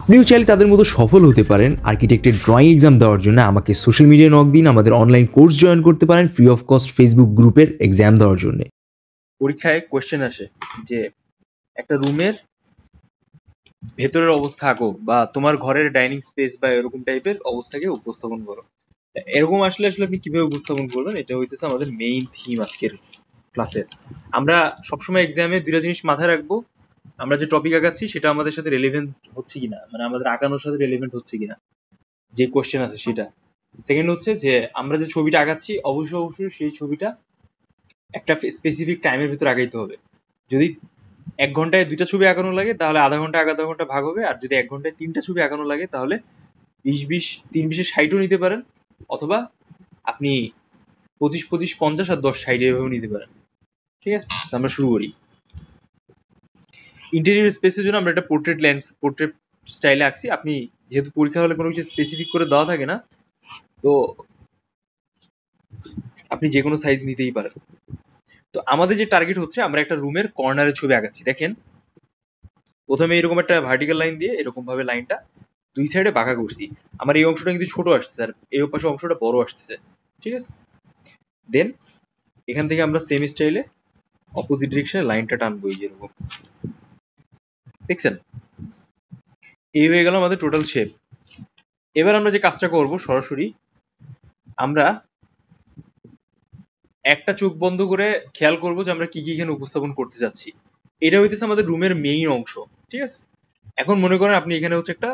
আপনিও চাইলে তাদের মতো সফল হতে পারেন। আর্কিটেক্টের ড্রয়িং এক্সাম দেওয়ার জন্য আমাকে সোশ্যাল মিডিয়ায় নক দিন, আমাদের অনলাইন কোর্স জয়েন করতে পারেন ফ্রি অফ কস্ট ফেসবুক গ্রুপের এক্সাম দেওয়ার জন্য। পরীক্ষায় কোয়েশ্চেন আসে যে একটা রুমের ভেতরের অবস্থা আঁকো বা তোমার ঘরের ডাইনিং স্পেস বা এরকম টাইপের অবস্থাকে উপস্থাপন করো। এরকম আসলে আপনি কিভাবে উপস্থাপন করবেন, এটা হইতেছে আমাদের মেইন থিম আজকের ক্লাসের। আমরা সবসময় এক্সামে দুইটা জিনিস মাথায় রাখবো, আমরা যে টপিক আঁকাচ্ছি সেটা আমাদের সাথে রেলেভেন্ট হচ্ছে কিনা, মানে আমাদের আঁকানোর সাথে রেলেভেন্ট হচ্ছে কিনা যে কোয়েশ্চেন আছে সেটা। সেকেন্ড হচ্ছে যে আমরা যে ছবিটা আঁকাচ্ছি অবশ্যই সেই ছবিটা একটা স্পেসিফিক টাইমের ভিতর আগাইতে হবে। যদি 1 ঘন্টায় 2টা ছবি আঁকানো লাগে তাহলে আধা ঘন্টা ভাগ হবে, আর যদি 1 ঘন্টায় 3টা ছবি আঁকানো লাগে তাহলে 20-20 3-20-60ও নিতে পারেন, অথবা আপনি 25-50 আর 10-60 এভাবেও নিতে পারেন। ঠিক আছে, আমরা শুরু করি। ইন্টেরিয়র স্পেসের জন্য আমরা একটা পোর্ট্রেট স্টাইলে আঁকছি। আপনি যেহেতু পরীক্ষা হলে কোনো কিছু স্পেসিফিক করে দেওয়া থাকে না, তো আপনি যে কোনো সাইজ নিতেই পারেন। তো আমাদের যে টার্গেট হচ্ছে আমরা একটা রুমের কর্নারের ছবি আঁকাচ্ছি। দেখেন প্রথমে এরকম একটা ভার্টিক্যাল লাইন দিয়ে এরকম ভাবে লাইনটা দুই সাইডে বাঁকা করছি। আমার এই অংশটা কিন্তু ছোট আসতেছে আর এই পাশে অংশটা বড় আসতেছে। ঠিক আছে, দেন এখান থেকে আমরা সেম স্টাইলে অপোজিট ডিরেকশনে লাইনটা টানবো, এই যেরকম দেখছেন। এই হয়ে গেল আমাদের টোটাল শেপ। এবার আমরা যে কাজটা করব, সরাসরি আমরা একটা চোখ বন্ধ করে খেয়াল করব যে আমরা কি কি এখানে উপস্থাপন করতে যাচ্ছি। এটা হইতেছে আমাদের রুমের মেইন অংশ। ঠিক আছে, এখন মনে করেন আপনি এখানে হচ্ছে একটা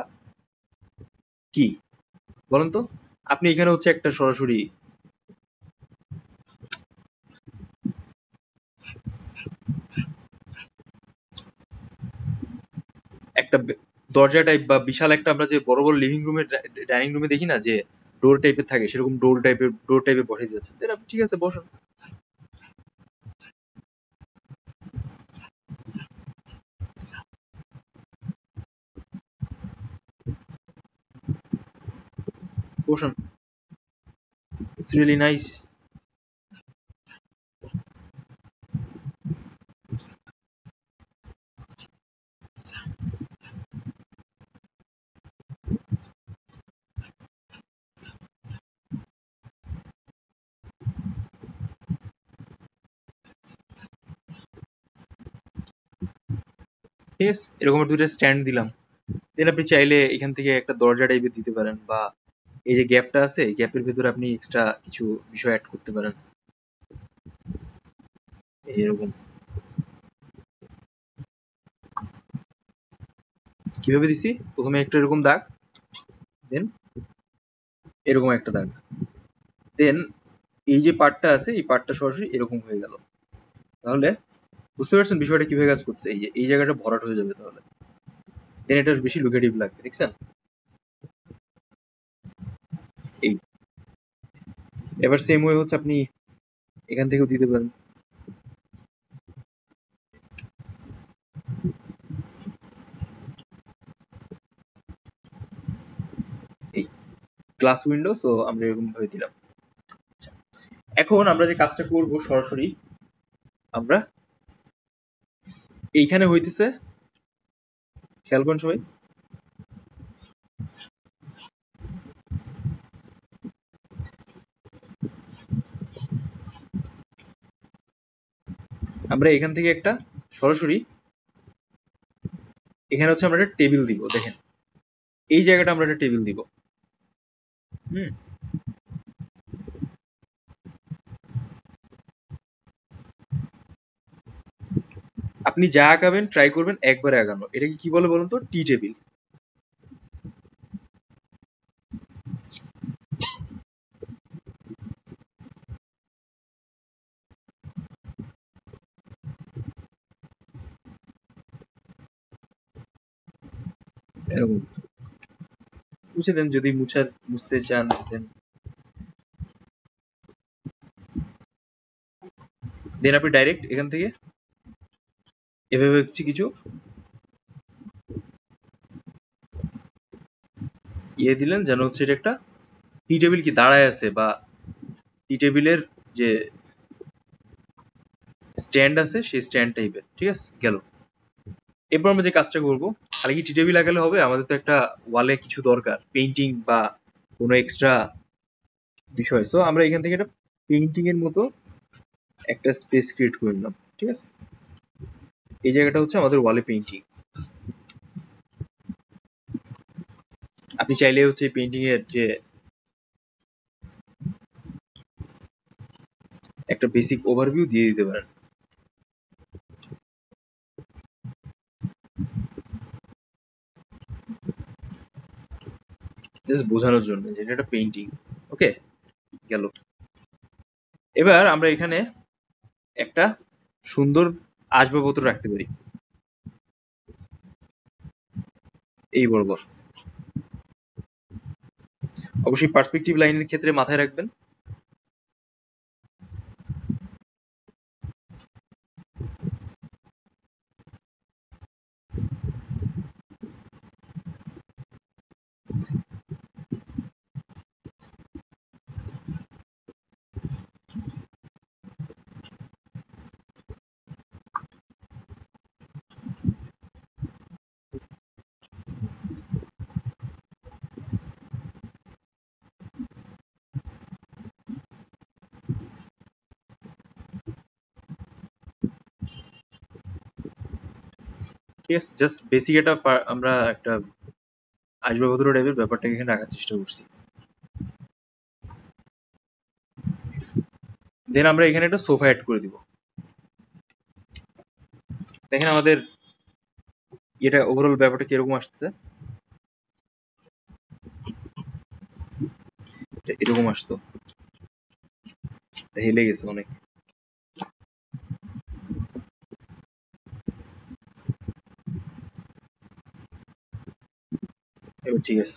কি বলেন তো, আপনি এখানে হচ্ছে একটা সরাসরি একটা দরজা টাইপ বা বিশাল একটা, আমরা যে বড় বড় লিভিং রুমের ডাইনিং রুমে দেখি না যে ডোর টাইপের থাকে, সেরকম ডোর টাইপের বসে যাচ্ছে। ঠিক আছে, বসুন। বসুন, ইটস রিয়েলি নাইস। ঠিক আছে, এরকম দুটো স্ট্যান্ড দিলাম। দেন আপনি চাইলে এখান থেকে একটা দরজা টাইপের দিতে পারেন, বা এই যে গ্যাপটা আছে এই গ্যাপের ভিতরে আপনি এক্সট্রা কিছু বিষয় অ্যাড করতে পারেন, এরকম। কিভাবে দিছি, প্রথমে একটা এরকম দাগ, দেন এরকম একটা দাগ, দেন এই যে পার্টটা আছে এই পার্টটা সরাসরি এরকম হয়ে গেল। তাহলে বুঝতে পারছেন বিষয়টা কিভাবে কাজ করছে। এই যে এই জায়গাটা ভরাট হয়ে যাবে, তাহলে দেন এটা বেশি লুকেটিভ লাগবে। দেখছেন, এই এবার সেম ওয়ে হচ্ছে আপনি এখান থেকেও দিতে পারেন। এই গ্লাস উইন্ডো, সো আমরা এরকম ভাবে দিলাম। আচ্ছা, এখন আমরা যে কাজটা করব, সরাসরি আমরা এইখানে হইতেছে, খেয়াল করেন সবাই, আমরা এখান থেকে একটা সরাসরি এখানে হচ্ছে আমরা একটা টেবিল দিব। দেখেন এই জায়গাটা আমরা একটা টেবিল দিব। আপনি যা আঁকাবেন ট্রাই করবেন একবারে আঁকানো। এটাকে কি বলে বলুন তো, টি টেবিল। এরকম মুছে দেন যদি মুছতে চান। দেন আপনি ডাইরেক্ট এখান থেকে এভাবে হচ্ছে কিছু ইয়ে দিলেন, যেন হচ্ছে এটা একটা টি টেবিল কি দাঁড়ায় আছে, বা টি টেবিলের যে স্ট্যান্ড আছে সেই স্ট্যান্ড টাইপের। ঠিক আছে, গেল। এরপর আমরা যে কাজটা করবো, খালি কি টি টেবিল লাগালে হবে? আমাদের তো একটা ওয়ালে কিছু দরকার, পেইন্টিং বা কোনো এক্সট্রা বিষয়। সো আমরা এখান থেকে একটা পেইন্টিং এর মতো একটা স্পেস ক্রিয়েট করে নিলাম। ঠিক আছে, এই জায়গাটা হচ্ছে আমাদের ওয়ালে পেইন্টিং। আপনি চাইলে হচ্ছে পেইন্টিং এর যে একটা বেসিক ওভারভিউ দিয়ে দিতে পারেন। জাস্ট বোঝানোর জন্য যে এটা একটা পেইন্টিং। ওকে, গেল। এবার আমরা এখানে একটা সুন্দর আসবাবপত্র রাখতে পারি এই বরাবর। অবশ্যই পার্সপেক্টিভ লাইনের ক্ষেত্রে মাথায় রাখবেন। ঠিক আছে, জাস্ট বেসিক একটা আমরা একটা আসবাবপত্র টাইপের ব্যাপারটাকে এখানে রাখার চেষ্টা করছি। দেন আমরা এখানে একটা সোফা অ্যাড করে দিব। দেখেন আমাদের এটা ওভারঅল ব্যাপারটা কিরকম আসতেছে। এরকম আসতো, হেলে গেছে অনেক। এবার ঠিক আছে।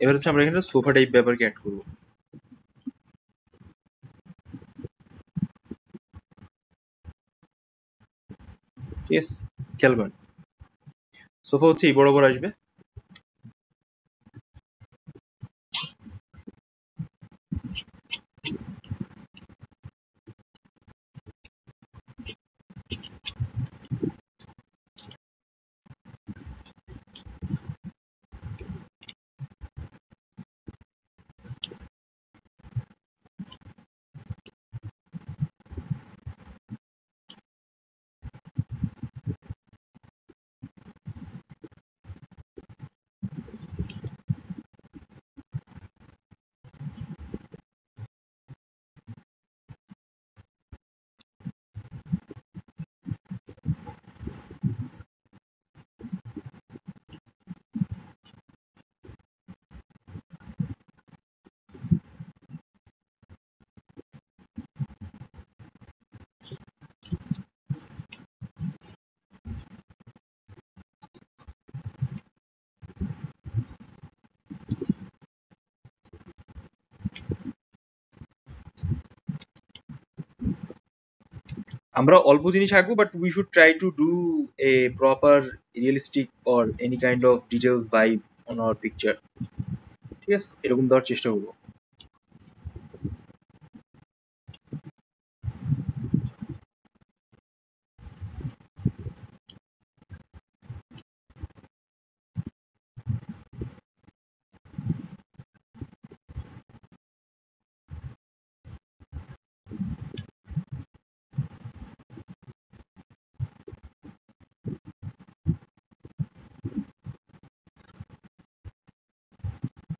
এবার হচ্ছে আমরা এখানে সোফা টাইপ ব্যাপারকে অ্যাড করবো। ঠিক আছে, খেয়াল করেন সোফা হচ্ছে এই বরাবর আসবে। আমরা অল্প জিনিস আঁকবো, but we should try to do a proper realistic or any kind of details vibe on our picture. ঠিক আছে, এরকম দেওয়ার চেষ্টা করবো।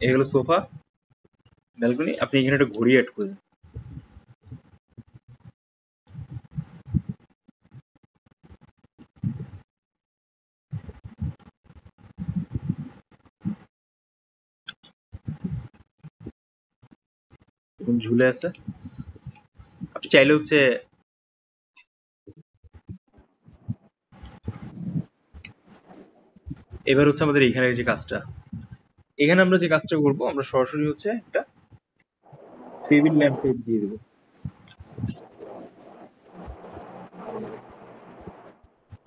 এগুলো সোফা, ব্যালকনি। আপনি এখানে একটা ঘড়ি অ্যাড করে দেন। এরকম ঝুলে আছে। আপনি চাইলে হচ্ছে এবার হচ্ছে আমাদের এখানে যে কাজটা, এখানে আমরা যে কাজটা করবো, আমরা সরাসরি হচ্ছে একটা টেবিল ল্যাম্প টাইপ দিয়ে দেবো।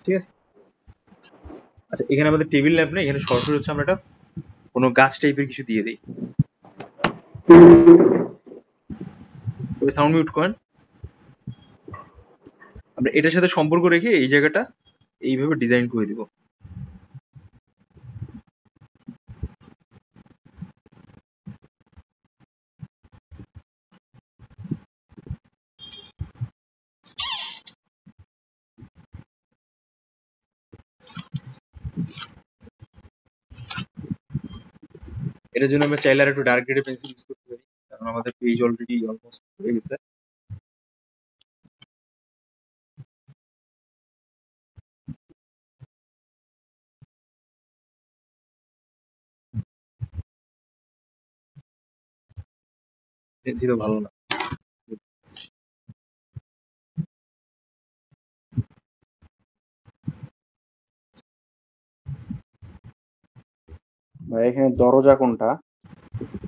ঠিক আছে, আচ্ছা, এখানে আমাদের টেবিল ল্যাম্প নেই, এখানে সরাসরি হচ্ছে আমরা একটা কোনো গাছ টাইপের কিছু দিয়ে দিই। তবে সাউন্ড মিউট করেন। আমরা এটার সাথে সম্পর্ক রেখে এই জায়গাটা এইভাবে ডিজাইন করে দিব। এটার জন্য আমরা চাইলে আর একটু ডার্ক গ্রেডের পেন্সিল ইউজ করতে পারি, কারণ আমাদের পেজ অলরেডি অলমোস্ট হয়ে গেছে। পেন্সিলও ভালো না। ভাই এখানে দরজা কোনটা?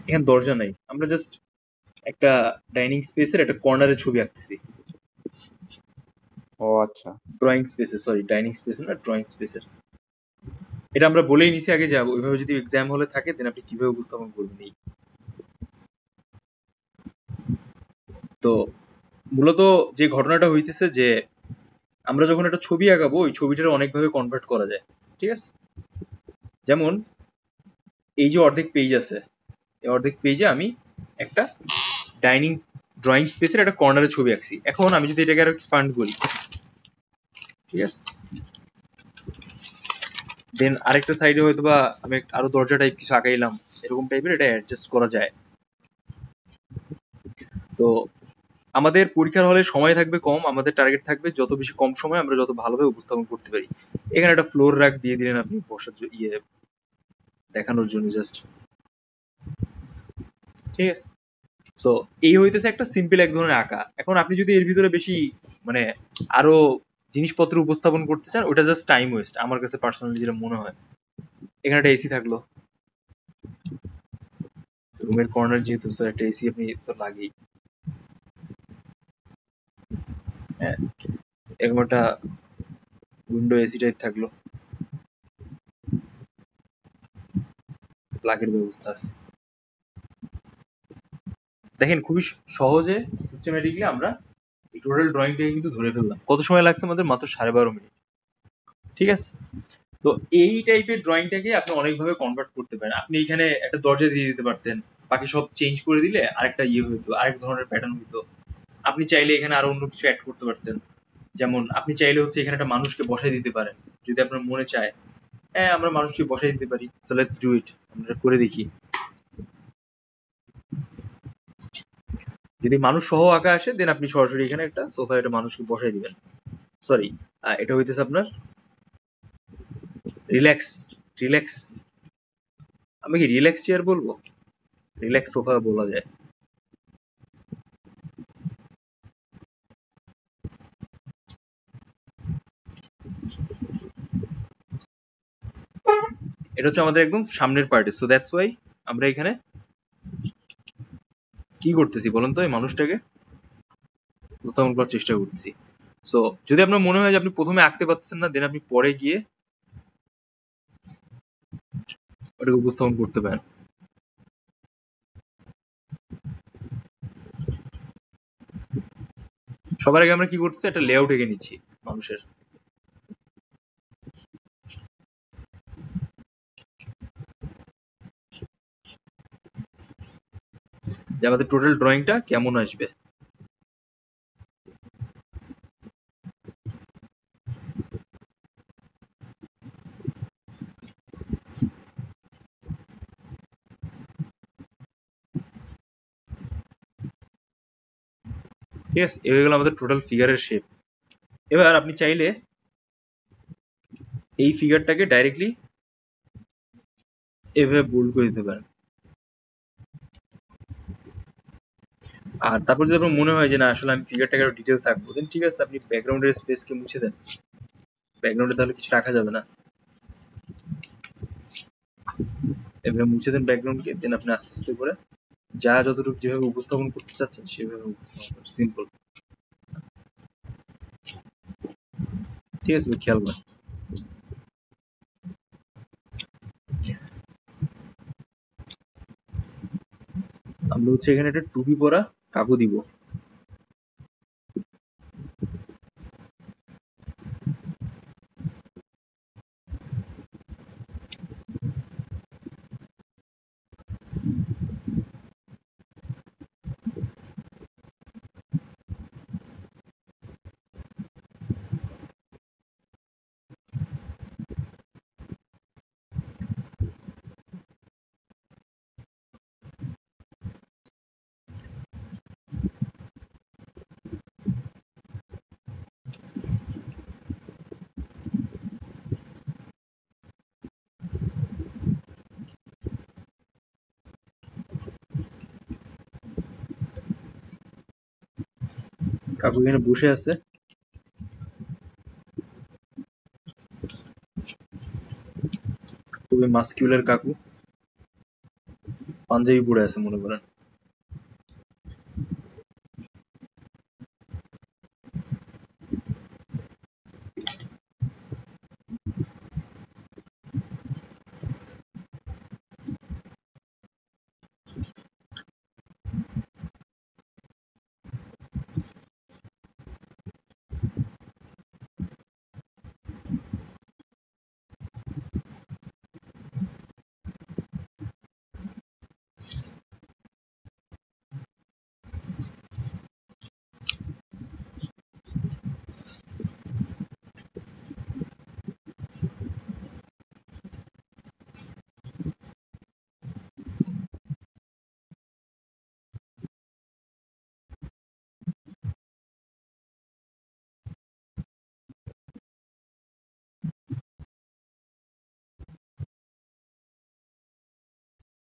এখানে দরজা নাই, আমরা জাস্ট একটা ডাইনিং স্পেসের একটা কর্নারে ছবি আঁকতেছি। ও আচ্ছা। ড্রয়িং স্পেসে, সরি ডাইনিং স্পেসে না, ড্রয়িং স্পেসের। এটা আমরা বলেই নিছি আগে যে ওইভাবে যদি এক্সাম হলে থাকে দেন আপনি কিভাবে উপস্থাপন করবেন। এই তো মূলত যে ঘটনাটা হইতেছে যে আমরা যখন একটা ছবি আঁকাবো ওই ছবিটার অনেকভাবে কনভার্ট করা যায়, ঠিক আছে? যেমন এই যে অর্ধেক পেজ আছে, এই অর্ধেক পেজে আমি একটা ডাইনিং ড্রয়িং স্পেসের একটা কর্নারে ছবি আঁকছি। এখন আমি যদি এটাকে আরো এক্সপান্ড করি, ঠিক আছে, দেন আরেকটা সাইডে হয়তো বা আমি আরো দরজা টাইপ কিছু আঁকাইলাম, এরকম টাইপের এটা অ্যাডজাস্ট করা যায়। তো আমাদের পরীক্ষার হলে সময় থাকবে কম, আমাদের টার্গেট থাকবে যত বেশি কম সময় আমরা যত ভালোভাবে উপস্থাপন করতে পারি। এখানে একটা ফ্লোর র্যাক দিয়ে দিলেন আপনি বসার দেখানোর জন্য জাস্ট, ঠিক আছে? সো এই হইতেছে একটা সিম্পল এক ধরনের আঁকা। এখন আপনি যদি এর ভিতরে বেশি মানে আরো জিনিসপত্র উপস্থাপন করতে চান, ওটা জাস্ট টাইম ওয়েস্ট আমার কাছে পার্সোনালি যেটা মনে হয়। এখানে একটা এসি থাকলো, রুমের কর্নার যেহেতু, স্যার একটা এসি আপনি তো লাগেই। হ্যাঁ, এরকম একটা উইন্ডো এসি টাইপ থাকলো, প্লাগের ব্যবস্থা আছে। দেখেন খুবই সহজে সিস্টেমেটিকলি আমরা এই টোটাল ড্রয়িংটাকে কিন্তু ধরে ফেললাম। কত সময় লাগছে আমাদের? মাত্র 12.5 মিনিট, ঠিক আছে? তো এই টাইপের ড্রয়িংটাকে আপনি অনেকভাবে কনভার্ট করতে পারেন। আপনি এখানে একটা দরজা দিয়ে দিতে পারতেন, বাকি সব চেঞ্জ করে দিলে আরেকটা হইতো, আরেক ধরনের প্যাটার্ন হইতো। আপনি চাইলে এখানে আরো অন্য কিছু অ্যাড করতে পারতেন। যেমন আপনি চাইলে হচ্ছে এখানে একটা মানুষকে বসাই দিতে পারেন, যদি আপনার মনে চায় হ্যাঁ আমরা মানুষকে বসাই দিতে পারি। সো লেটস ডু ইট, আমরা করে দেখি। যদি মানুষ সহ আঁকা আসে দেন আপনি সরাসরি এখানে একটা সোফায় একটা মানুষকে বসাই দিবেন। সরি, এটা হইতেছে আপনার রিল্যাক্স রিল্যাক্স আমি কি রিল্যাক্স চেয়ার বলবো? রিল্যাক্স সোফা বলা যায়। এটা হচ্ছে আমাদের একদম সামনের পার্টে। সো দ্যাটস ওয়াই আমরা এখানে কি করতেছি বলুন তো, এই মানুষটাকে উপস্থাপন করার চেষ্টা করতেছি। সো যদি আপনার মনে হয় যে আপনি প্রথমে আঁকতে পারছেন না, দেন আপনি পরে গিয়ে ওটাকে উপস্থাপন করতে পারেন। সবার আগে আমরা কি করতেছি, একটা লেআউট এঁকে নিচ্ছি মানুষের। যে আমাদের টোটাল ড্রয়িংটা কেমন আসবে। ঠিক আছে, এ হয়ে গেল আমাদের টোটাল ফিগারের শেপ। এবার আপনি চাইলে এই ফিগারটাকে ডাইরেক্টলি এভাবে বোল্ড করে দিতে পারেন। আর তারপর যদি আপনার মনে হয় যে না আসলে আমি ফিগারটাকে আরো ডিটেলস আঁকবো, দেন ঠিক আছে আপনি ব্যাকগ্রাউন্ডের স্পেসকে মুছে দেন। ব্যাকগ্রাউন্ডে তাহলে কিছু রাখা যাবে না, এভাবে মুছে দেন ব্যাকগ্রাউন্ডকে। দেন আপনি আস্তে আস্তে করে যা যতটুকু যেভাবে উপস্থাপন করতে চাচ্ছেন সেভাবে উপস্থাপন করেন, সিম্পল। ঠিক আছে, খেয়াল করেন। আমরা হচ্ছে এখানে একটা টুপি পরা কাকু দিব। কাকু এখানে বসে আছে, খুবই মাস্কিউলার কাকু, পাঞ্জাবি পরে আছে মনে করেন।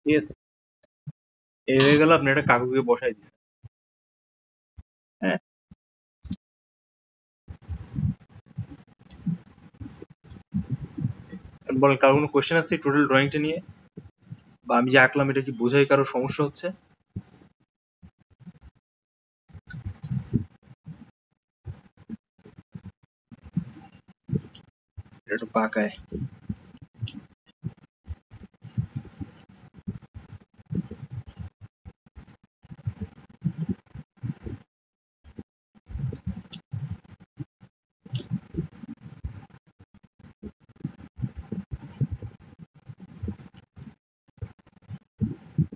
ঠিক আছে, এই হয়ে গেল, আপনি একটা কাকুকে বসাই দিচ্ছেন। হ্যাঁ, বলেন কারো কোনো কোয়েশ্চেন আছে টোটাল ড্রয়িংটা নিয়ে, বা আমি যে আঁকলাম এটা কি বোঝাই কারো সমস্যা হচ্ছে? এটা একটু পাকায়।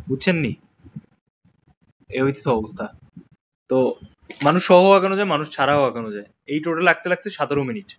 বুঝছেন নি? এ হইতেছে অবস্থা। তো মানুষ সহ আঁকানো যায়, মানুষ ছাড়াও আঁকানো যায়। এই টোটাল আঁকতে লাগছে 17 মিনিট।